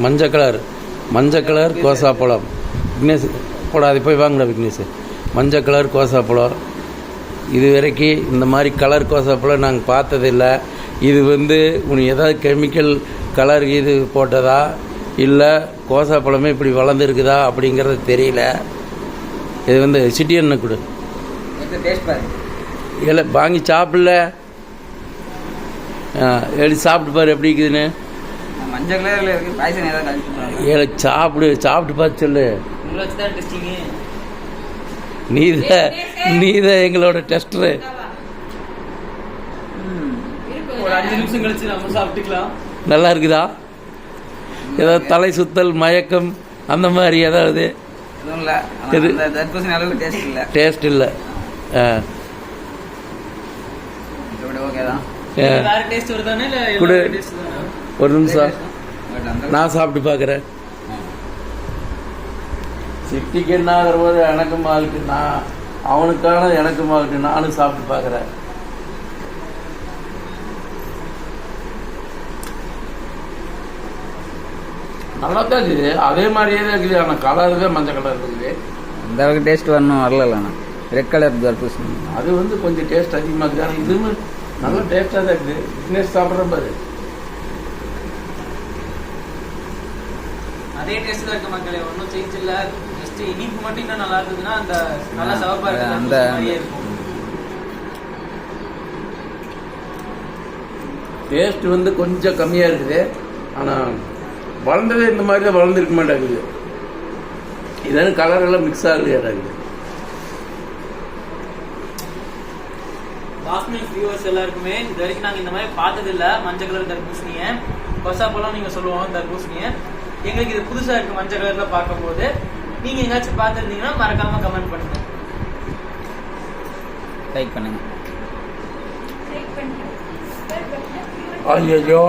மஞ்சள் கலர் கோசாப்பழம். விக்னேஷ் போடாது, போய் வாங்கடா விக்னேஷ். மஞ்சள் கலர் கோசாப்பழம். இது வரைக்கும் இந்த மாதிரி கலர் கோசாப்பழம் நாங்கள் பார்த்ததில்லை. இது உனக்கு ஏதாவது கெமிக்கல் கலர் இது போட்டதா இல்லை கோசாப்பழமே இப்படி வளர்ந்துருக்குதா அப்படிங்கிறது தெரியல. இது சிட்டி எண்ணெய் கொடு. இல்லை வாங்கி சாப்பிடல, எழுதி சாப்பிட்டு பாரு எப்படி இருக்குதுன்னு. மஞ்சள் கலரில் இருக்குது, பாய்சன் ஏதாவது ஏழை சாப்பிட்டு பார்த்து சொல்லு. நீதான் எங்களோட டெஸ்டரு. ஒரு 5 நிமிஷம் கழிச்சு நம்ம சாப்பிட்டுக்கலாம். நல்லா இருக்குதா? ஏதாவது தலை சுத்தல், மயக்கம் அந்த மாதிரி ஏதாவது? எதுவும் இல்லை. தர்பூசணி அளவுக்கு டேஸ்ட் இல்லை. டேஸ்ட் இல்லை. ஓகே தான். கொடு, ஒரு நிமிஷம் நான் சாப்பிட்டு பார்க்குறேன். சிட்டிக்கு என்ன ஆகிற போது எனக்கும் ஆகிட்டு, நான் அவனுக்கான எனக்கும் ஆகிட்டு நானும் சாப்பிட்டு பார்க்குறேன். நல்லா தான் இருக்குது, அதே மாதிரியே தான் இருக்குது. ஆனால் கலர் தான் மஞ்சள் கலர் இருக்குது. அந்த அளவுக்கு டேஸ்ட் வரணும் வரலண்ணா. ரெட் கலர் தர்பூசணி அது கொஞ்சம் டேஸ்ட் அதிகமாக இருக்குது. ஆனால் இதுவுமே நல்ல டேஸ்ட்டாக தான் இருக்குது. விக்னேஷ் சாப்பிட்ற பாரு, அதே டேஸ்ட் தான் இருக்கு மக்களே. ஒன்றும் சேஞ்ச் இல்லை. ஜஸ்ட் இனிப்பு மட்டும் இன்னும் நல்லா இருக்குதுன்னா அந்த நல்லா சவப்பா இருக்கு அந்த மாதிரியே இருக்கும். டேஸ்ட் கொஞ்சம் கம்மியாக இருக்குது. ஆனால் வளர்ந்ததே இந்த மாதிரி தான் வளர்ந்துருக்க மாட்டேங்குது. இதெல்லாம் கலர் எல்லாம் மிக்ஸ் ஆகலையாட்டாங்குது. வாஸ்மில் வியூவர்ஸ் எல்லாருக்குமே இது வரைக்கும் நாங்கள் இந்த மாதிரி பார்த்ததில்லை. மஞ்சள் கலர் தர்பூசணியை, கொசாப்பழம் நீங்கள் சொல்லுவோம் தர்பூசணியை. எங்களுக்கு இது புதுசாக இருக்குது மஞ்சள் கலரில் பார்க்கும்போது. நீங்கள் எங்கேயாச்சும் பார்த்துருந்தீங்கன்னா மறக்காமல் கமெண்ட் பண்ணுங்கள், லைக் பண்ணுங்கள். ஐயோ